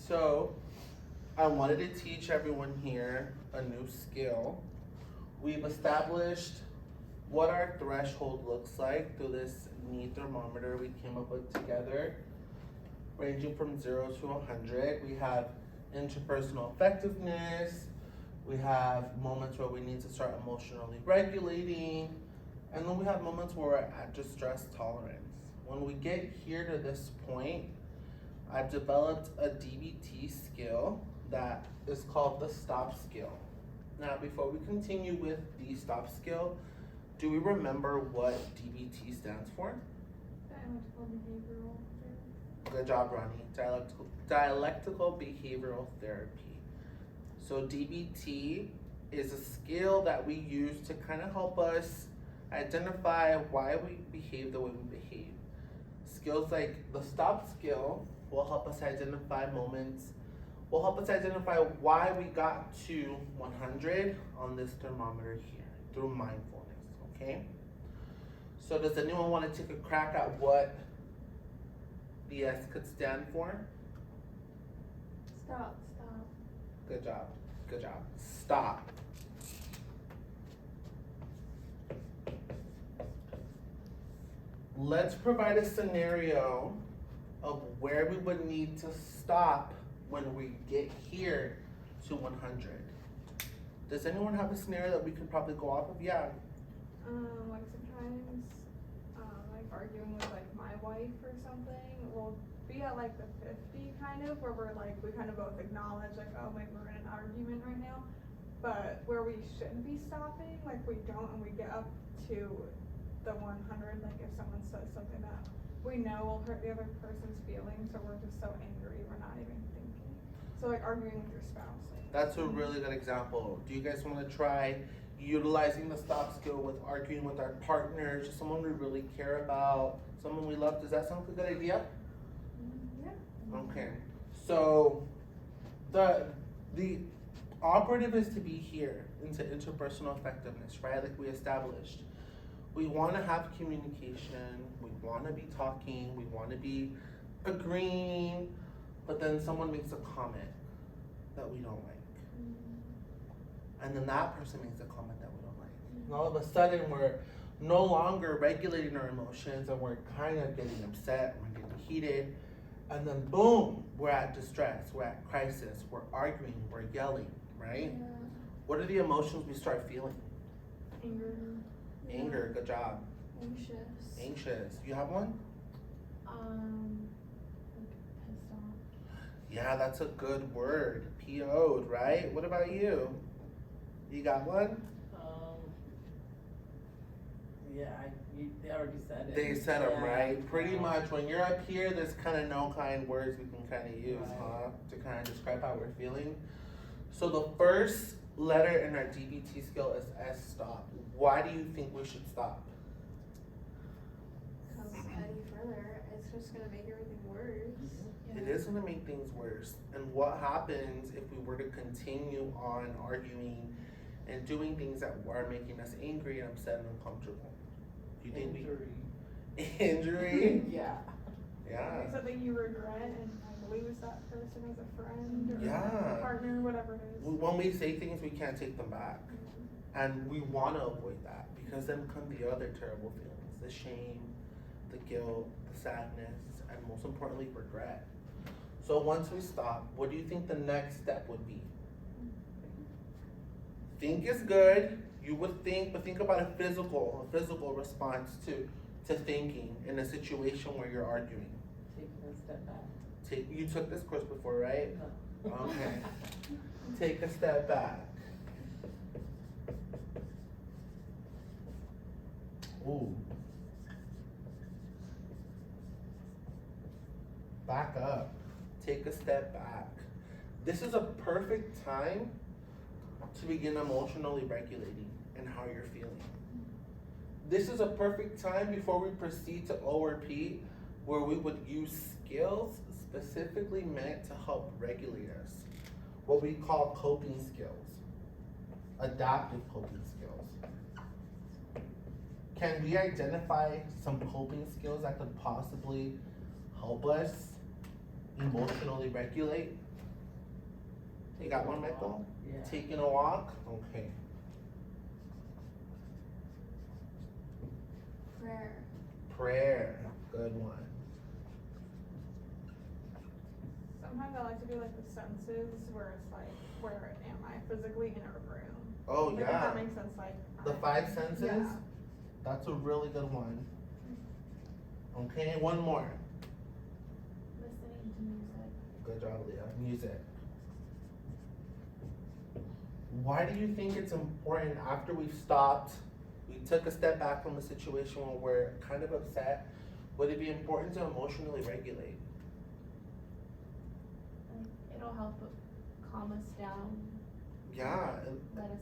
So, I wanted to teach everyone here a new skill. We've established what our threshold looks like through this neat thermometer we came up with together, ranging from 0 to 100. We have interpersonal effectiveness, we have moments where we need to start emotionally regulating, and then we have moments where we're at distress tolerance. When we get here to this point, I've developed a DBT skill that is called the S.T.O.P skill. Now, before we continue with the S.T.O.P skill, do we remember what DBT stands for? Dialectical behavioral therapy. Good job, Ronnie. Dialectical behavioral therapy. So DBT is a skill that we use to kind of help us identify why we behave the way we behave. Skills like the S.T.O.P skill will help us identify moments, will help us identify why we got to 100 on this thermometer here through mindfulness, okay? So does anyone want to take a crack at what the S could stand for? Stop. Good job. Good job. Stop. Let's provide a scenario of where we would need to stop when we get here to 100. Does anyone have a scenario that we could probably go off of? Yeah. Like sometimes, like arguing with like my wife or something, we'll be at like the 50 kind of, where we're like, we kind of both acknowledge like, oh, maybe we're in an argument right now, but where we shouldn't be stopping, like we don't, and we get up to the 100, like if someone says something that we know will hurt the other person's feelings, or we're just so angry, we're not even thinking. So like arguing with your spouse. Like, That's a really good example. Do you guys want to try utilizing the S.T.O.P skill with arguing with our partners, someone we really care about, someone we love? Does that sound like a good idea? Yeah. Okay. So the operative is to be here into interpersonal effectiveness, right? Like we established. We want to have communication, we want to be talking, we want to be agreeing, but then someone makes a comment that we don't like. And then that person makes a comment that we don't like. And all of a sudden we're no longer regulating our emotions, and we're kind of getting upset, we're getting heated, and then boom, we're at distress, we're at crisis, we're arguing, we're yelling, right? Yeah. What are the emotions we start feeling? Anger, good job. Anxious. You have one? Like pissed off. Yeah, that's a good word. PO'd, right? What about you? You got one? Yeah, they already said it. They said them, Yeah. right? Pretty much when you're up here, there's kind of no kind words we can kind of use, Right. huh? To kind of describe how we're feeling. So the first letter in our DBT skill is S, stop. Why do you think we should stop? Because any further, it's just gonna make everything worse. It is going to make things worse. And what happens if we were to continue on arguing and doing things that are making us angry and upset and uncomfortable? Do you think Injury? Yeah. Yeah. Like something you regret and like lose that person as a friend or Yeah. a partner, whatever it is. When we say things, we can't take them back. And we want to avoid that, because then come the other terrible feelings, the shame, the guilt, the sadness, and most importantly, regret. So once we stop, what do you think the next step would be? Think is good. You would think, but think about a physical response to thinking in a situation where you're arguing. Taking a step back. You took this course before, right? No. Okay. Take a step back. Ooh. Back up. Take a step back. This is a perfect time to begin emotionally regulating and how you're feeling. This is a perfect time before we proceed to O or P, where we would use skills specifically meant to help regulate us. What we call coping skills, adaptive coping skills. Can we identify some coping skills that could possibly help us emotionally regulate? You got one, Michael? Yeah. Taking a walk? Okay. Prayer. Prayer. Good one. Sometimes I like to do like the senses where it's like, where am I physically in a room? Oh, Like, if yeah. that makes sense, like. The five senses? Yeah. That's a really good one. Okay, one more. Listening to music. Good job, Leah. Music. Why do you think it's important after we've stopped, we took a step back from the situation where we're kind of upset, would it be important to emotionally regulate? Like, it'll help calm us down, Yeah. let us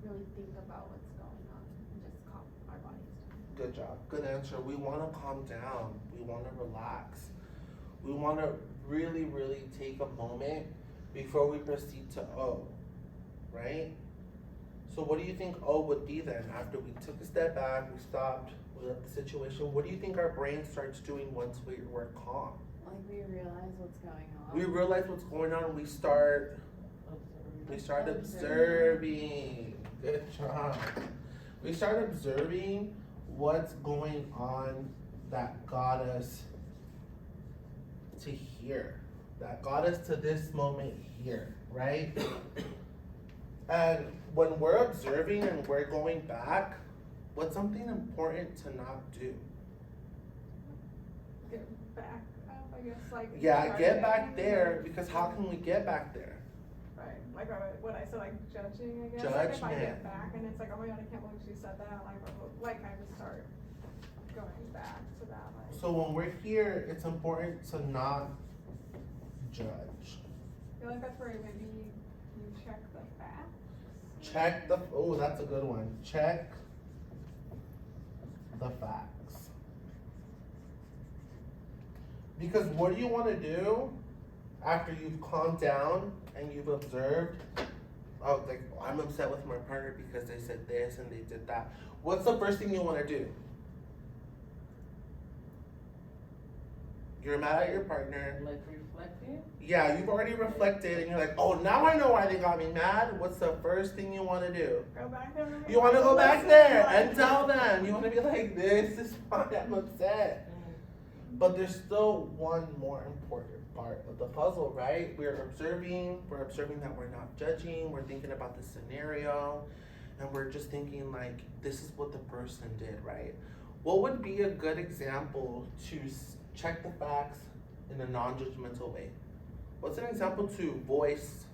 really think about what's going on, and just calm our bodies down. Good job. Good answer. We want to calm down. We want to relax. We want to really, really take a moment before we proceed to O, right? So what do you think O would be then? After we took a step back, we stopped, we left the situation, what do you think our brain starts doing once we're calm? Like we realize what's going on. We realize what's going on, we start observing. Good job. We start observing what's going on that got us to here, that got us to this moment here, right? And when we're observing and we're going back, what's something important to not do? Get back up, I guess, like. Yeah, start get back again. there, because how can we get back there? Right, like what I said, like judging, I guess. Like if I Judgment. get back and it's like, oh my god, I can't believe she said that, like I just start going back to that, like. So when we're here, it's important to not judge. I feel like that's where maybe you check the facts. Check the, oh, that's a good one. Check the facts. Because what do you want to do after you've calmed down and you've observed? Oh, like, I'm upset with my partner because they said this and they did that. What's the first thing you want to do? You're mad at your partner. Like reflecting? Yeah, you've already reflected and you're like, oh, now I know why they got me mad. What's the first thing you want to do? Go back there. You want to go back there and tell them. You want to be like, this is why I'm upset. But there's still one more important part of the puzzle, right? We're observing that we're not judging, we're thinking about the scenario, and we're just thinking like, this is what the person did, right? What would be a good example to check the facts in a non-judgmental way? What's an example to voice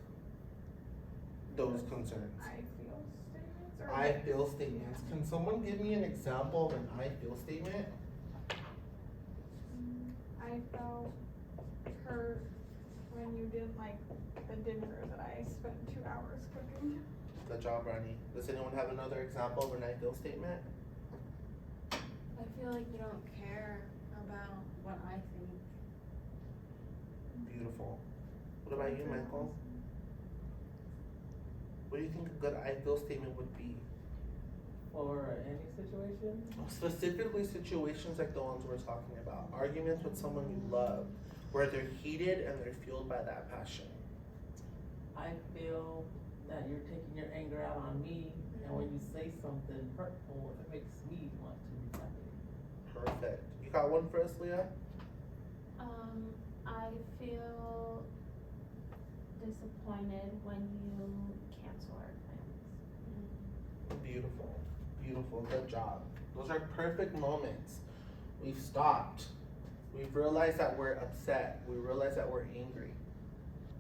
those concerns? I feel statements or. I feel statements. Can someone give me an example of an I feel statement? I felt hurt when you didn't like the dinner that I spent 2 hours cooking. Good job, Ronnie. Does anyone have another example of an I feel statement? I feel like you don't care about what I think. Beautiful. What about you, Michael? What do you think a good I feel statement would be? For any situation? Specifically situations like the ones we're talking about. Arguments with someone you love, where they're heated and they're fueled by that passion. I feel that you're taking your anger out on me, and when you say something hurtful, it makes me want to retaliate. Perfect. You got one for us, Leah? I feel disappointed when you cancel our plans. Beautiful. Beautiful. Good job. Those are perfect moments. We've stopped. We've realized that we're upset. We realize that we're angry.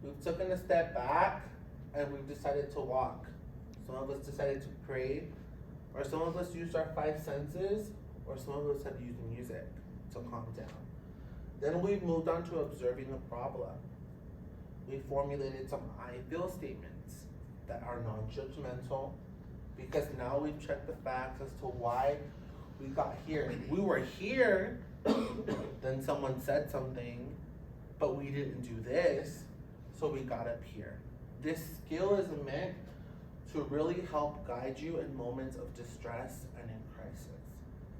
We've taken a step back and we've decided to walk. Some of us decided to pray, or some of us used our five senses, or some of us have used music to calm down. Then we've moved on to observing the problem. We formulated some I feel statements that are non-judgmental, because now we've checked the facts as to why we got here. We were here, then someone said something, but we didn't do this, so we got up here. This skill is meant to really help guide you in moments of distress and in crisis.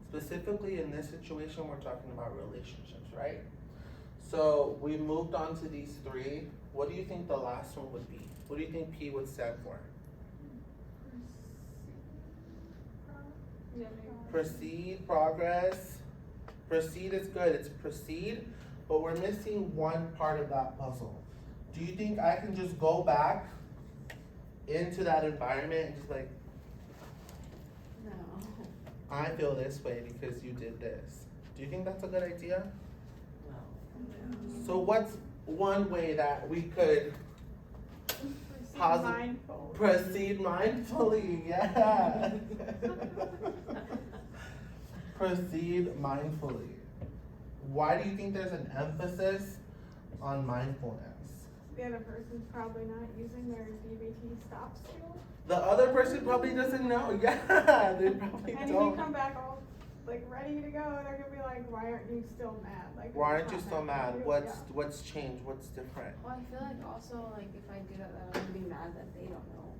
Specifically in this situation, we're talking about relationships, right? So we moved on to these three. What do you think the last one would be? What do you think P would stand for? Yeah, maybe. Proceed, progress. Proceed is good, it's proceed, but we're missing one part of that puzzle. Do you think I can just go back into that environment and just like, No. I feel this way because you did this? Do you think that's a good idea? No. So what's one way that we could Mindful. proceed mindfully? Yeah. Proceed mindfully. Why do you think there's an emphasis on mindfulness? The other person's probably not using their DBT stop skill. The other person probably doesn't know. Yeah, they probably And if you don't. come back all like ready to go, they're gonna be like, "Why aren't you still mad? Like, Why it's aren't you not still meant for mad? you." What's changed? What's different? Well, I feel like also, like, if I do that, then I'm gonna be mad that they don't know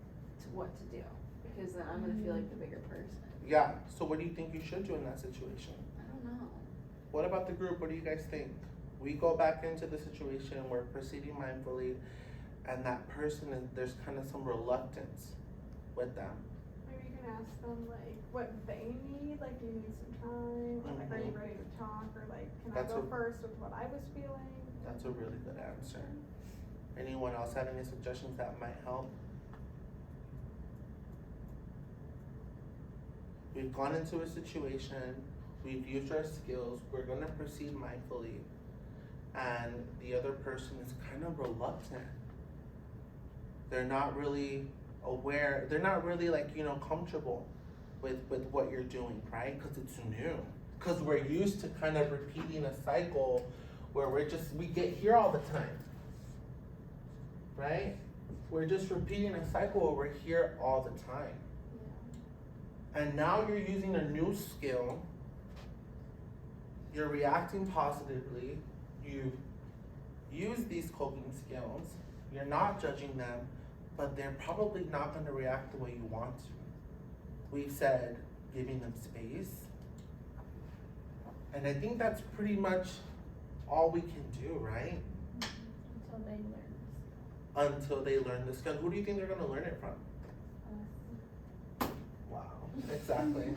what to do. Because then I'm gonna feel like the bigger person. Yeah. So what do you think you should do in that situation? I don't know. What about the group? What do you guys think? We go back into the situation, we're proceeding mindfully, and that person is, there's kind of some reluctance with them. Maybe you can ask them like what they need. Like, do you need some time? Or like, are you ready to talk? Or like, can That's I go a- first with what I was feeling? That's a really good answer. Anyone else have any suggestions that might help? We've gone into a situation, we've used our skills, we're gonna proceed mindfully, and the other person is kind of reluctant. They're not really aware, they're not really like, comfortable with what you're doing, right? Because it's new. Because we're used to kind of repeating a cycle where we get here all the time, right? We're just repeating a cycle where we're here all the time. And now you're using a new skill, you're reacting positively, you use these coping skills, you're not judging them, but they're probably not gonna react the way you want to. We've said giving them space, and I think that's pretty much all we can do, right? Until they learn. Until they learn the skill. Who do you think they're gonna learn it from? Wow, exactly.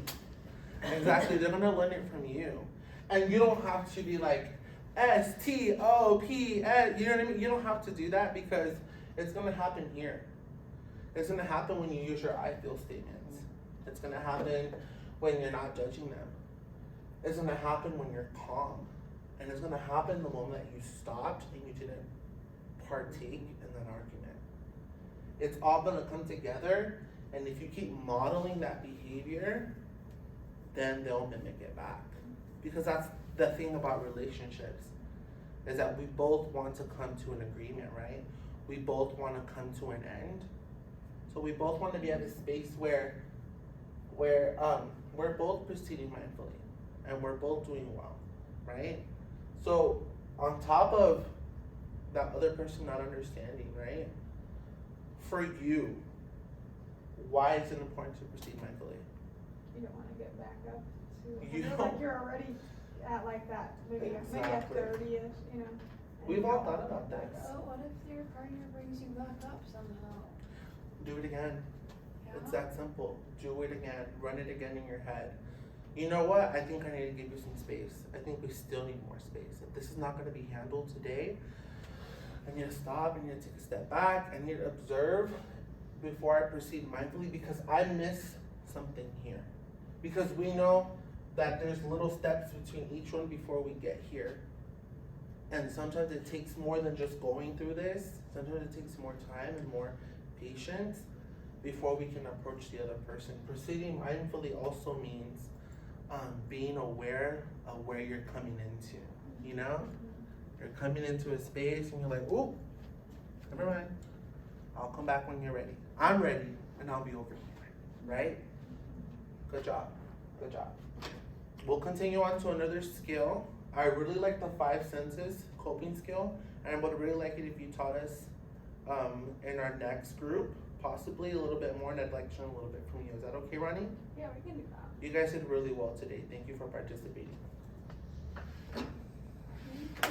Exactly, they're gonna learn it from you. And you don't have to be like, S.T.O.P, you know what I mean? You don't have to do that because it's gonna happen here. It's gonna happen when you use your I feel statements. It's gonna happen when you're not judging them. It's gonna happen when you're calm. And it's gonna happen the moment that you stopped and you didn't partake in that argument. It's all gonna come together, and if you keep modeling that behavior, then they'll mimic it back. Because that's the thing about relationships, is that we both want to come to an agreement, right? We both want to come to an end. So we both want to be at a space where we're both proceeding mindfully and we're both doing well, right? So on top of that other person not understanding, right? For you, why is it important to proceed mindfully? You don't want to get back up to. You I feel don't- like you're already at like that, maybe at Exactly. 30ish, and We've you all don't wanna thought about get back this. up. So what if your partner brings you back up somehow? Do it again. It's Yeah. that simple. Do it again. Run it again in your head. You know what? I think I need to give you some space. I think we still need more space. If this is not going to be handled today, I need to stop. I need to take a step back. I need to observe before I proceed mindfully because I miss something here. Because we know that there's little steps between each one before we get here. And sometimes it takes more than just going through this. Sometimes it takes more time and more patience before we can approach the other person. Proceeding mindfully also means being aware of where you're coming into, you know? You're coming into a space and you're like, oh, never mind. I'll come back when you're ready. I'm ready and I'll be over here, right? Good job, good job. We'll continue on to another skill. I really like the 5 senses coping skill, and I would really like it if you taught us in our next group, possibly a little bit more, and I'd like to learn a little bit from you. Is that okay, Ronnie? Yeah, we can do that. You guys did really well today. Thank you for participating.